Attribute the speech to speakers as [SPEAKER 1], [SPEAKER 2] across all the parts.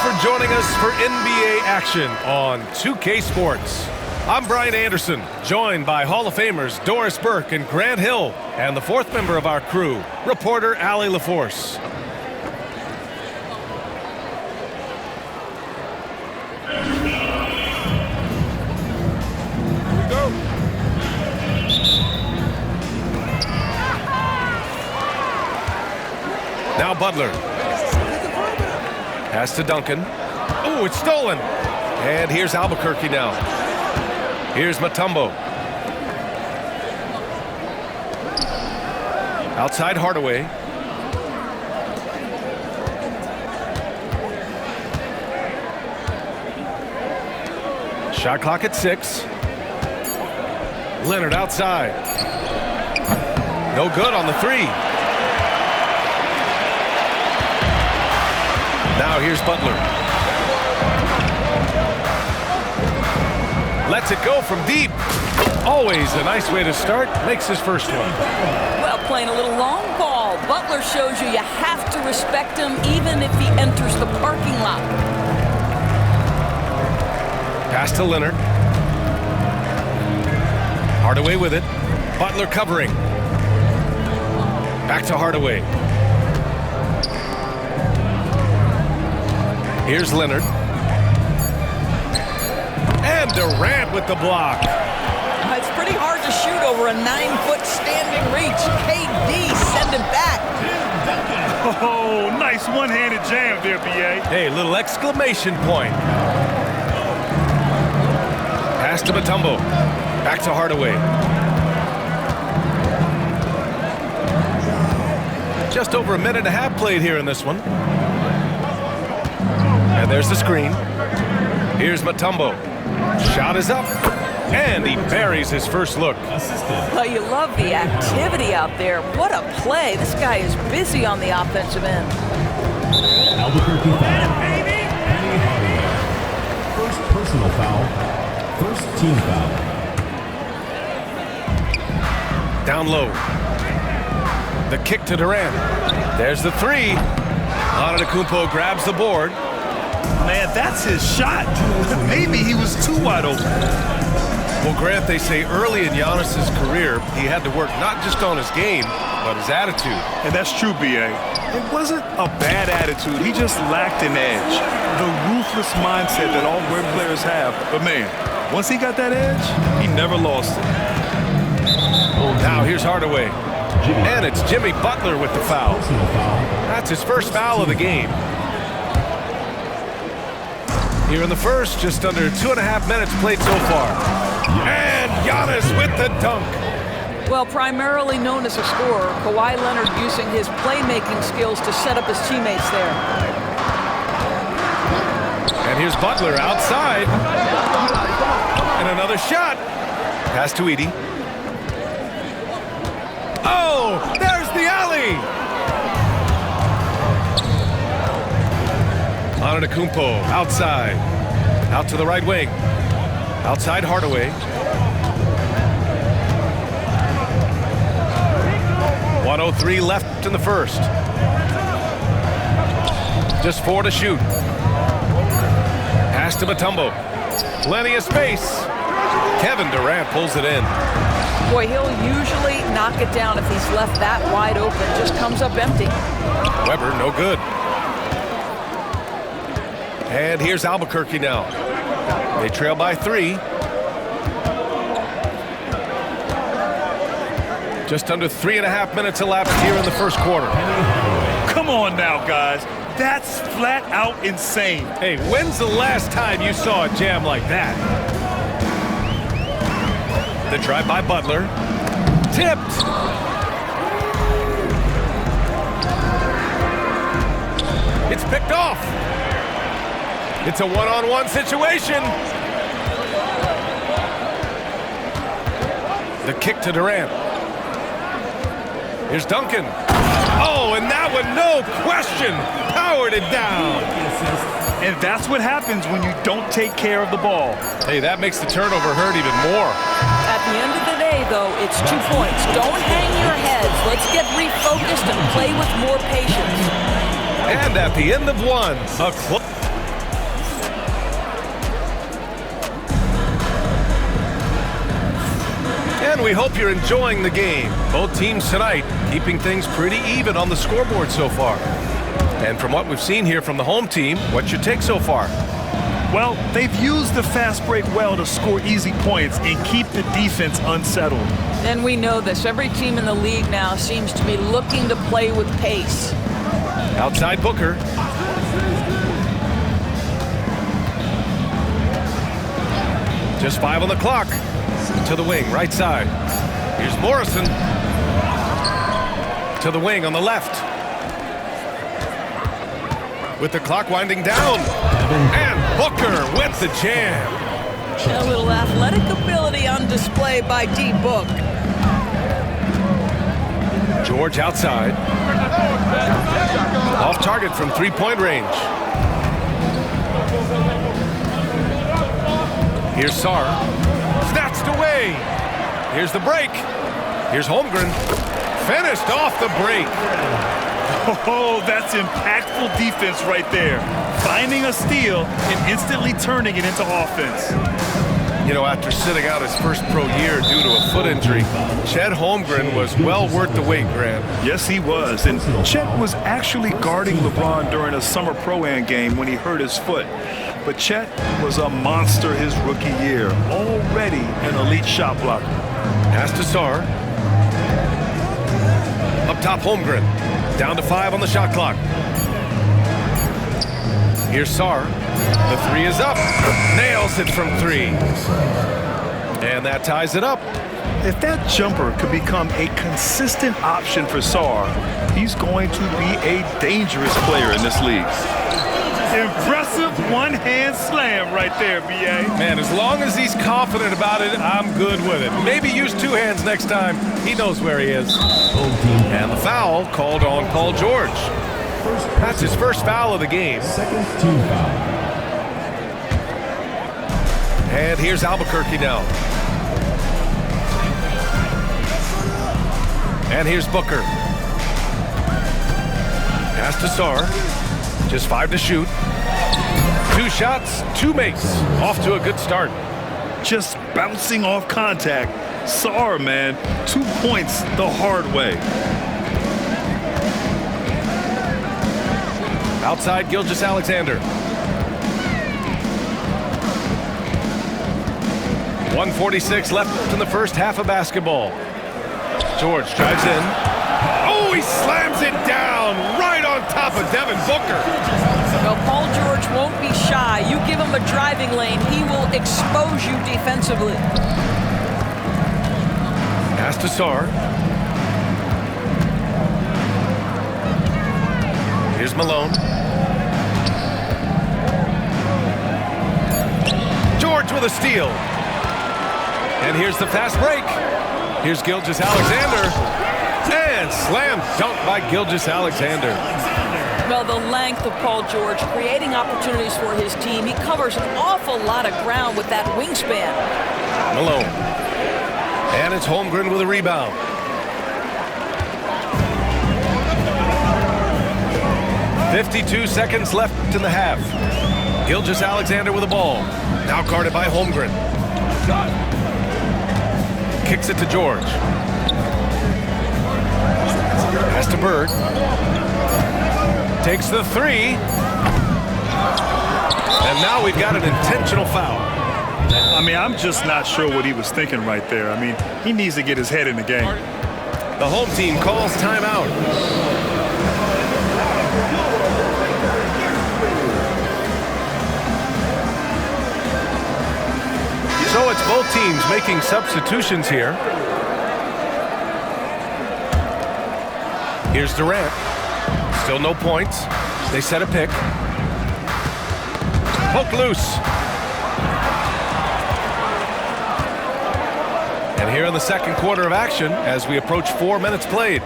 [SPEAKER 1] for joining us for NBA action on 2K Sports. I'm Brian Anderson, joined by Hall of Famers Doris Burke and Grant Hill, and the fourth member of our crew, reporter Allie LaForce. Now Butler. Pass to Duncan. Oh, it's stolen. And here's Albuquerque now. Here's Mutombo. Outside Hardaway. Shot clock at 6. Leonard outside. No good on the 3. Now here's Butler. Lets it go from deep. Always a nice way to start. Makes his first one.
[SPEAKER 2] Well, playing a little long ball. Butler shows you have to respect him even if he enters the parking lot.
[SPEAKER 1] Pass to Leonard. Hardaway with it. Butler covering. Back to Hardaway. Here's Leonard. And Durant with the block.
[SPEAKER 2] It's pretty hard to shoot over a 9-foot standing reach. KD send it back.
[SPEAKER 3] Oh, nice one-handed jam there, B.A.
[SPEAKER 1] Hey, little exclamation point. Pass to Mutombo. Back to Hardaway. Just over a minute and a half played here in this one. And there's the screen. Here's Mutombo. Shot is up. And he buries his first look.
[SPEAKER 2] Well, you love the activity out there. What a play. This guy is busy on the offensive end.
[SPEAKER 4] Albuquerque foul. First personal foul. First team foul.
[SPEAKER 1] Down low. The kick to Durant. There's the 3. Antetokounmpo grabs the board.
[SPEAKER 3] Man, that's his shot. Maybe he was too wide open.
[SPEAKER 1] Well, Grant, they say early in Giannis's career, he had to work not just on his game, but his attitude.
[SPEAKER 3] And that's true, B.A. It wasn't a bad attitude. He just lacked an edge. The ruthless mindset that all great players have. But, man, once he got that edge, he never lost it.
[SPEAKER 1] Now here's Hardaway. And it's Jimmy Butler with the foul. That's his first foul of the game. Here in the first, just under 2.5 minutes played so far. And Giannis with the dunk.
[SPEAKER 2] Well, primarily known as a scorer, Kawhi Leonard using his playmaking skills to set up his teammates there.
[SPEAKER 1] And here's Butler outside. And another shot. Pass to Edey. Oh, there's the alley. Antetokounmpo outside. Out to the right wing. Outside Hardaway. 1:03 left in the first. Just 4 to shoot. Pass to Mutombo. Plenty of space. Kevin Durant pulls it in.
[SPEAKER 2] Boy, he'll usually knock it down if he's left that wide open. Just comes up empty.
[SPEAKER 1] Weber, no good. And here's Albuquerque now. They trail by 3. Just under 3.5 minutes elapsed here in the first quarter.
[SPEAKER 3] Come on now, guys. That's flat out insane.
[SPEAKER 1] Hey, when's the last time you saw a jam like that? The drive by Butler. Tipped. It's picked off. It's a one-on-one situation. The kick to Durant. Here's Duncan. Oh, and that one, no question, powered it down.
[SPEAKER 3] And that's what happens when you don't take care of the ball.
[SPEAKER 1] Hey, that makes the turnover hurt even more.
[SPEAKER 2] At the end of the day, though, it's 2 points. Don't hang your heads. Let's get refocused and play with more patience.
[SPEAKER 1] And at the end of one, And we hope you're enjoying the game. Both teams tonight keeping things pretty even on the scoreboard so far. And from what we've seen here from the home team, what's your take so far?
[SPEAKER 3] Well, they've used the fast break well to score easy points and keep the defense unsettled.
[SPEAKER 2] And we know this. Every team in the league now seems to be looking to play with pace.
[SPEAKER 1] Outside Booker. Just 5 on the clock. To the wing, right side. Here's Morrison. To the wing on the left. With the clock winding down. And Booker with the jam.
[SPEAKER 2] A little athletic ability on display by D-Book.
[SPEAKER 1] George outside. Off target from three-point range. Here's Sarr. Snatched away. Here's the break. Here's Holmgren. Finished off the break.
[SPEAKER 3] Oh, that's impactful defense right there. Finding a steal and instantly turning it into offense.
[SPEAKER 1] You know, after sitting out his first pro year due to a foot injury, Chet Holmgren was well worth the wait, Grant.
[SPEAKER 3] Yes, he was. And Chet was actually guarding LeBron during a summer Pro-Am game when he hurt his foot. But Chet was a monster his rookie year, already an elite shot blocker.
[SPEAKER 1] Pass to Sarr. Up top, Holmgren. Down to 5 on the shot clock. Here's Sarr. The three is up. Nails it from 3. And that ties it up.
[SPEAKER 3] If that jumper could become a consistent option for Sarr, he's going to be a dangerous player in this league. Impressive one-hand slam right there, B.A.
[SPEAKER 1] Man, as long as he's confident about it, I'm good with it. Maybe use 2 hands next time. He knows where he is. And the foul called on Paul George. That's his first foul of the game.
[SPEAKER 4] Second team foul.
[SPEAKER 1] And here's Albuquerque now. And here's Booker. Pass to Sarr. Just 5 to shoot. 2 shots, 2 makes. Off to a good start.
[SPEAKER 3] Just bouncing off contact. Sarr, man, 2 points the hard way.
[SPEAKER 1] Outside Gilgeous-Alexander. 1:46 left in the first half of basketball. George drives in. Oh, he slams it down right on top of Devin Booker.
[SPEAKER 2] Well, Paul George won't be shy. You give him a driving lane, he will expose you defensively.
[SPEAKER 1] Pass to Sarr. Here's Malone. George with a steal. And here's the fast break. Here's Gilgeous-Alexander. And slam dunk by Gilgeous-Alexander.
[SPEAKER 2] Well, the length of Paul George creating opportunities for his team. He covers an awful lot of ground with that wingspan.
[SPEAKER 1] Malone. And it's Holmgren with a rebound. .52 seconds left in the half. Gilgeous-Alexander with the ball. Now guarded by Holmgren. Kicks it to George. Pass to Bird. Takes the 3. And now we've got an intentional foul.
[SPEAKER 3] I mean, I'm just not sure what he was thinking right there. I mean, he needs to get his head in the game.
[SPEAKER 1] The home team calls timeout. So it's both teams making substitutions here. Here's Durant. Still no points. They set a pick. Poke loose. And here in the second quarter of action as we approach 4 minutes played.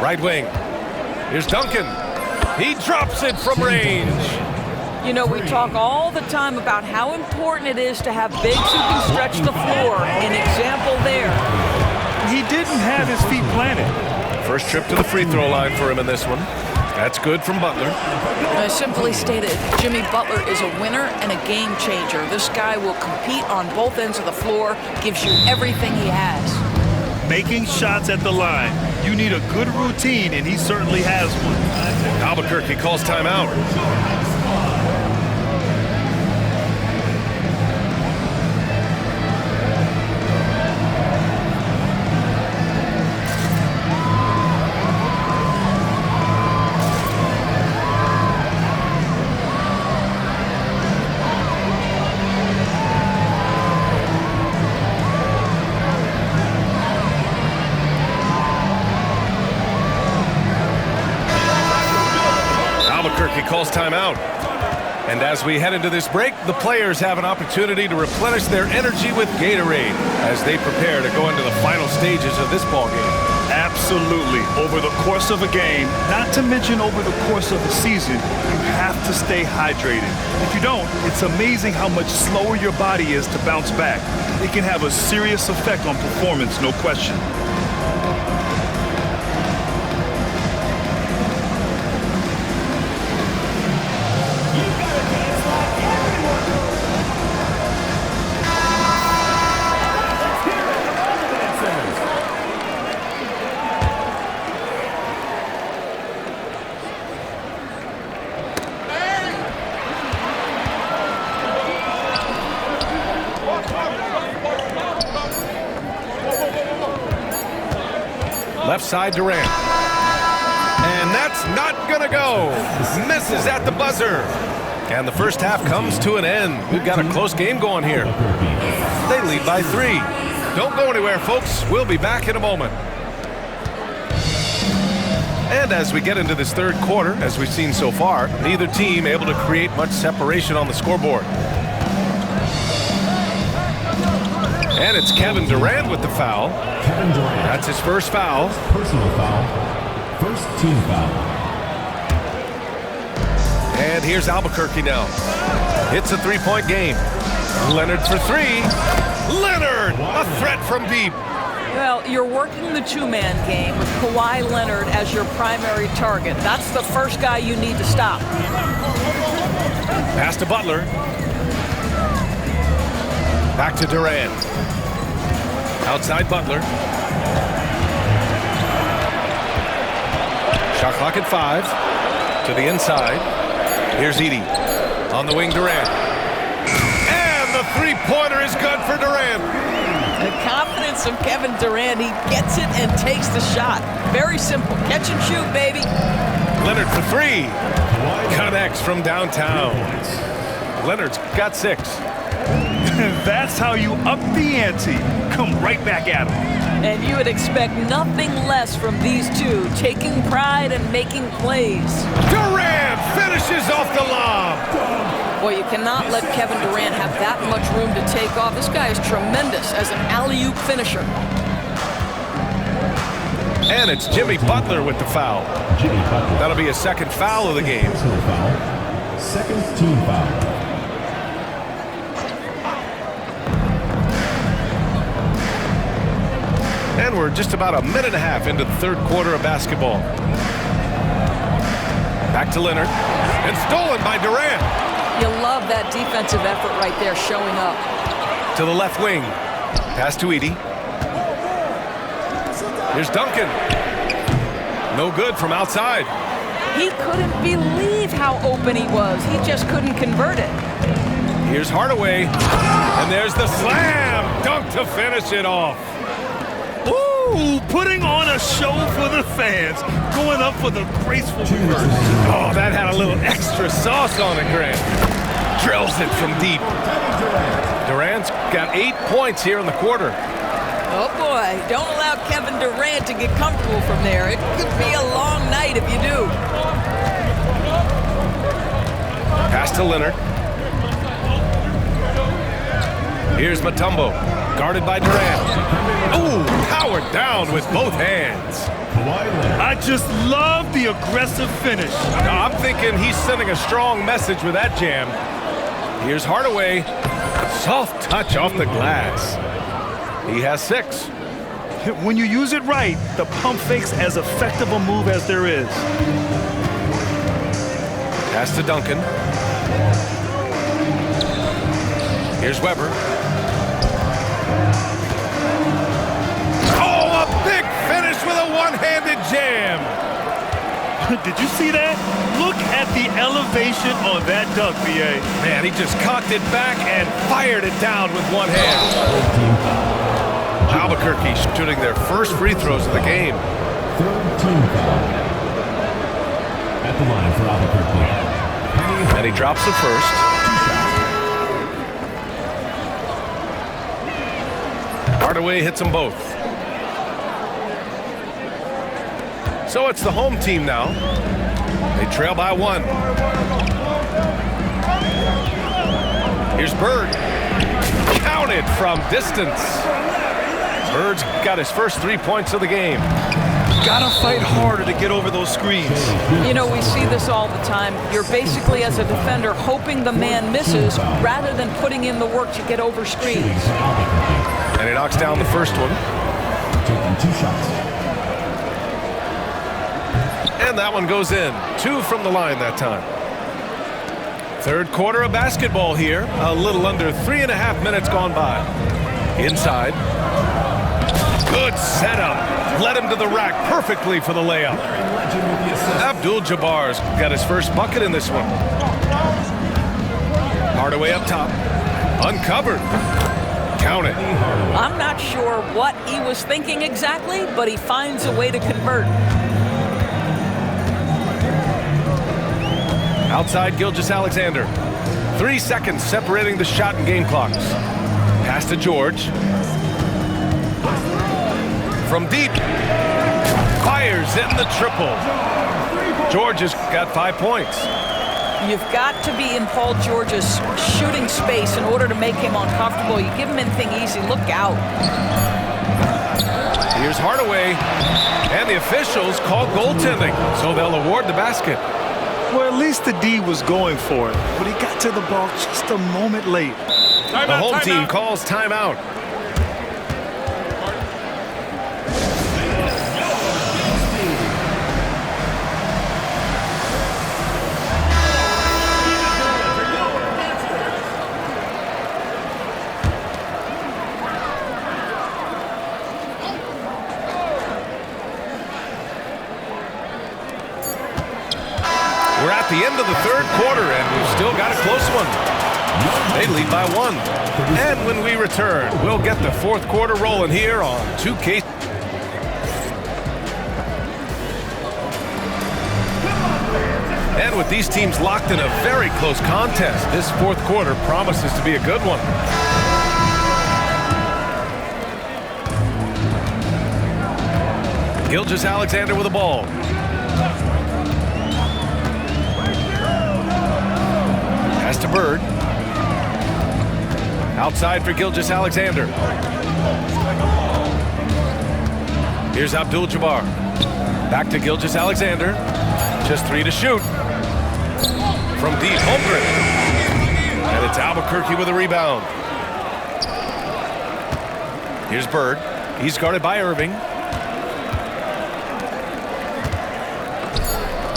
[SPEAKER 1] Right wing. Here's Duncan. He drops it from range.
[SPEAKER 2] You know, we talk all the time about how important it is to have bigs who can stretch the floor. An example there.
[SPEAKER 3] He didn't have his feet planted.
[SPEAKER 1] First trip to the free throw line for him in this one. That's good from Butler.
[SPEAKER 2] Simply stated, Jimmy Butler is a winner and a game changer. This guy will compete on both ends of the floor, gives you everything he has.
[SPEAKER 3] Making shots at the line. You need a good routine, and he certainly has one.
[SPEAKER 1] Albuquerque calls timeout. Albuquerque calls timeout. And as we head into this break, the players have an opportunity to replenish their energy with Gatorade as they prepare to go into the final stages of this ball game.
[SPEAKER 3] Absolutely. Over the course of a game, not to mention over the course of a season, you have to stay hydrated. If you don't, it's amazing how much slower your body is to bounce back. It can have a serious effect on performance, no question.
[SPEAKER 1] Left side Durant. And that's not gonna go. Misses at the buzzer. And the first half comes to an end. We've got a close game going here. They lead by 3. Don't go anywhere, folks. We'll be back in a moment. And as we get into this third quarter, as we've seen so far, neither team able to create much separation on the scoreboard. And it's Kevin Durant with the foul.
[SPEAKER 4] Kevin Durant.
[SPEAKER 1] That's his first foul.
[SPEAKER 4] Personal foul. First team foul.
[SPEAKER 1] And here's Albuquerque now. It's a three-point game. Leonard for 3. Leonard, a threat from deep.
[SPEAKER 2] Well, you're working the two-man game with Kawhi Leonard as your primary target. That's the first guy you need to stop.
[SPEAKER 1] Pass to Butler. Back to Durant. Outside Butler. Shot clock at 5. To the inside. Here's Edey. On the wing, Durant. And the three-pointer is good for Durant.
[SPEAKER 2] The confidence of Kevin Durant. He gets it and takes the shot. Very simple. Catch and shoot, baby.
[SPEAKER 1] Leonard for 3. Connects from downtown. Leonard's got 6.
[SPEAKER 3] That's how you up the ante. Come right back at him.
[SPEAKER 2] And you would expect nothing less from these two, taking pride and making plays.
[SPEAKER 1] Durant finishes off the lob.
[SPEAKER 2] Well, you cannot let Kevin Durant have that much room to take off. This guy is tremendous as an alley-oop finisher.
[SPEAKER 1] And it's Jimmy Butler with the foul.
[SPEAKER 4] Jimmy Butler.
[SPEAKER 1] That'll be a second foul of the game.
[SPEAKER 4] Personal foul. Second team foul.
[SPEAKER 1] And we're just about a minute and a half into the third quarter of basketball. Back to Leonard. And stolen by Durant.
[SPEAKER 2] You love that defensive effort right there showing up.
[SPEAKER 1] To the left wing. Pass to Edey. Here's Duncan. No good from outside.
[SPEAKER 2] He couldn't believe how open he was. He just couldn't convert it.
[SPEAKER 1] Here's Hardaway. And there's the slam dunk to finish it off.
[SPEAKER 3] Ooh, putting on a show for the fans. Going up for the graceful reverse.
[SPEAKER 1] Oh, that had a little extra sauce on it, Grant. Drills it from deep. Durant's got 8 points here in the quarter.
[SPEAKER 2] Oh, boy. Don't allow Kevin Durant to get comfortable from there. It could be a long night if you do.
[SPEAKER 1] Pass to Leonard. Here's Mutombo. Guarded by Durant. Ooh, powered down with both hands.
[SPEAKER 3] I just love the aggressive finish.
[SPEAKER 1] Now, I'm thinking he's sending a strong message with that jam. Here's Hardaway. Soft touch off the glass. He has 6.
[SPEAKER 3] When you use it right, the pump fake's as effective a move as there is.
[SPEAKER 1] Pass to Duncan. Here's Weber. Oh, a big finish with a one-handed jam.
[SPEAKER 3] Did you see that? Look at the elevation on that dunk, B.A.
[SPEAKER 1] Man, he just cocked it back and fired it down with one hand. Albuquerque shooting their first free throws of the game.
[SPEAKER 4] Third team foul. At the line for Albuquerque.
[SPEAKER 1] And he drops it first. Hardaway hits them both. So it's the home team now. They trail by one. Here's Bird. Counted from distance. Bird's got his first 3 points of the game.
[SPEAKER 3] Gotta fight harder to get over those screens.
[SPEAKER 2] You know, we see this all the time. You're basically, as a defender, hoping the man misses rather than putting in the work to get over screens.
[SPEAKER 1] And he knocks down the first one.
[SPEAKER 4] Taking 2 shots.
[SPEAKER 1] And that one goes in. 2 from the line that time. Third quarter of basketball here. A little under 3.5 minutes gone by. Inside. Good setup. Led him to the rack perfectly for the layup. Abdul-Jabbar's got his first bucket in this one. Hardaway up top. Uncovered. Count it.
[SPEAKER 2] I'm not sure what he was thinking exactly, but he finds a way to convert.
[SPEAKER 1] Outside Gilgeous-Alexander. 3 seconds separating the shot and game clocks. Pass to George. From deep. Fires in the triple. George has got 5 points.
[SPEAKER 2] You've got to be in Paul George's shooting space in order to make him uncomfortable. You give him anything easy, look out.
[SPEAKER 1] Here's Hardaway. And the officials call goaltending, so they'll award the basket.
[SPEAKER 3] Well, at least the D was going for it, but he got to the ball just a moment late.
[SPEAKER 1] The home team calls timeout. We're at the end of the third quarter, and we've still got a close one. They lead by 1. And when we return, we'll get the fourth quarter rolling here on 2K. And with these teams locked in a very close contest, this fourth quarter promises to be a good one. Gilgeous-Alexander with the ball. Pass to Bird. Outside for Gilgeous-Alexander. Here's Abdul-Jabbar. Back to Gilgeous-Alexander. Just 3 to shoot. From deep, Holmgren. And it's Albuquerque with a rebound. Here's Bird. He's guarded by Irving.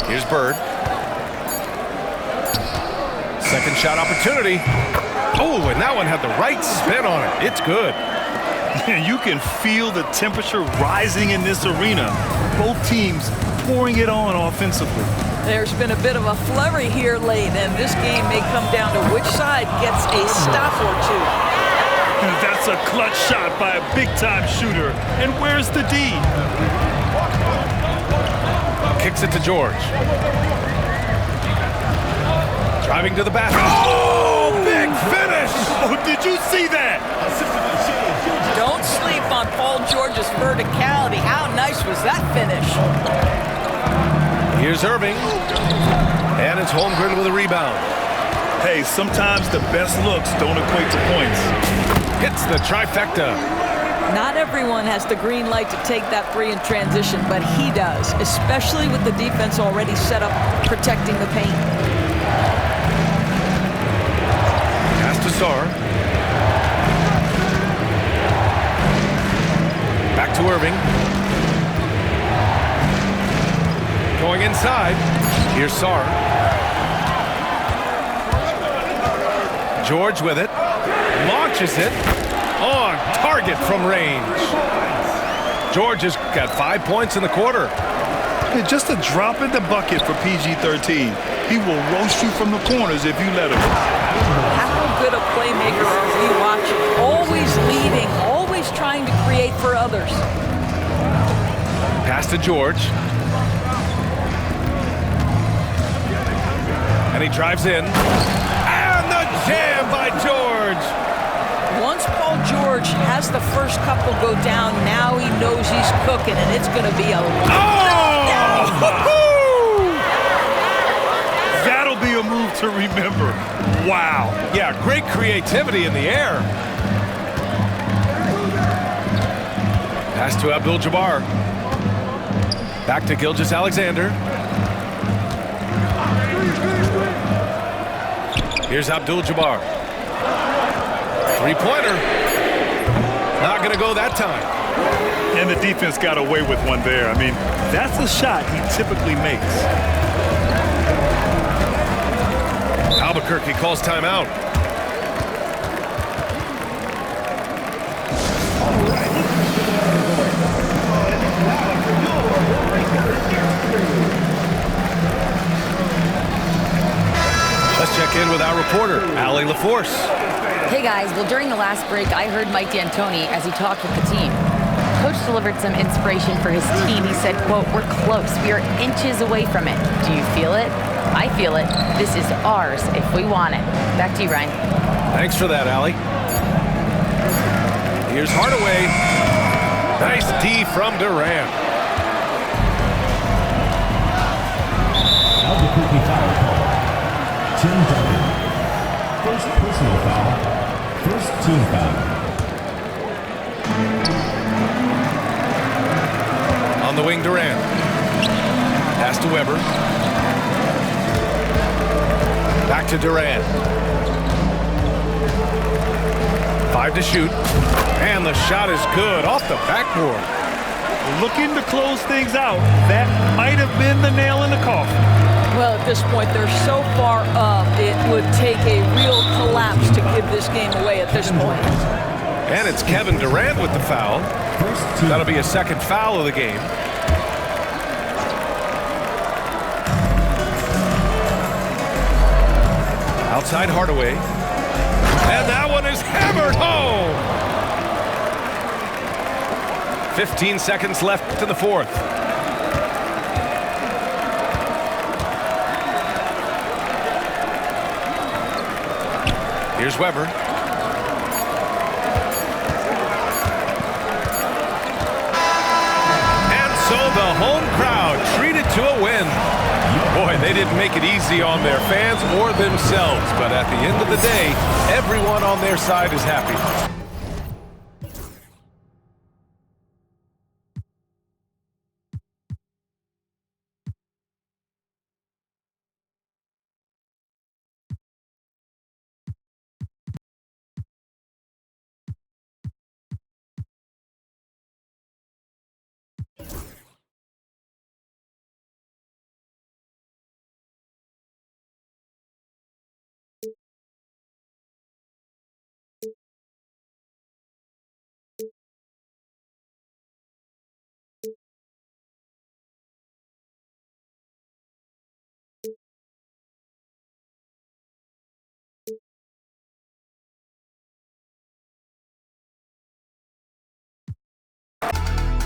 [SPEAKER 1] Here's Bird. Second shot opportunity. Oh, and that one had the right spin on it. It's good.
[SPEAKER 3] You can feel the temperature rising in this arena. Both teams pouring it on offensively.
[SPEAKER 2] There's been a bit of a flurry here late, and this game may come down to which side gets a stop or two.
[SPEAKER 3] That's a clutch shot by a big-time shooter. And where's the D?
[SPEAKER 1] Kicks it to George. Driving to the basket. Oh, big finish!
[SPEAKER 3] Oh, did you see that?
[SPEAKER 2] Don't sleep on Paul George's verticality. How nice was that finish?
[SPEAKER 1] Here's Irving. And it's Holmgren with a rebound.
[SPEAKER 3] Hey, sometimes the best looks don't equate to points.
[SPEAKER 1] Hits the trifecta.
[SPEAKER 2] Not everyone has the green light to take that 3 in transition, but he does, especially with the defense already set up protecting the paint.
[SPEAKER 1] Pass to Sarr. Back to Irving. Going inside. Here's Sarr. George with it. Launches it. On target from range. George has got 5 points in the quarter.
[SPEAKER 3] Yeah, just a drop in the bucket for PG-13. He will roast you from the corners if you let him.
[SPEAKER 2] How good a playmaker are we watching? Always leading, always trying to create for others.
[SPEAKER 1] Pass to George. And he drives in. And the jam by George.
[SPEAKER 2] Once Paul George has the first couple go down, now he knows he's cooking, and it's going to be a
[SPEAKER 3] That'll be a move to remember. Wow.
[SPEAKER 1] Yeah, great creativity in the air. Pass to Abdul-Jabbar. Back to Gilgeous-Alexander. Here's Abdul-Jabbar. Three-pointer. Not going to go that time.
[SPEAKER 3] And the defense got away with one there. I mean, that's a shot he typically makes.
[SPEAKER 1] Albuquerque calls timeout. Let's check in with our reporter, Allie LaForce.
[SPEAKER 5] Hey guys, well during the last break, I heard Mike D'Antoni as he talked with the team. Coach delivered some inspiration for his team. He said, quote, "We're close. We are inches away from it. Do you feel it? I feel it. This is ours if we want it." Back to you, Ryan.
[SPEAKER 1] Thanks for that, Allie. Here's Hardaway. Nice D from Durant.
[SPEAKER 4] Albuquerque foul call. Tim Duncan. First personal foul. First team foul.
[SPEAKER 1] On the wing, Durant. Pass to Weber. Back to Durant. 5 to shoot. And the shot is good off the backboard.
[SPEAKER 3] Looking to close things out. That might have been the nail in the coffin.
[SPEAKER 2] Well, at this point, they're so far up, it would take a real collapse to give this game away at this point.
[SPEAKER 1] And it's Kevin Durant with the foul. That'll be a second foul of the game. Outside Hardaway. And that one is hammered home. 15 seconds left in the fourth. Here's Weber. And so the home crowd treated to a win. Boy, they didn't make it easy on their fans or themselves, but at the end of the day, everyone on their side is happy.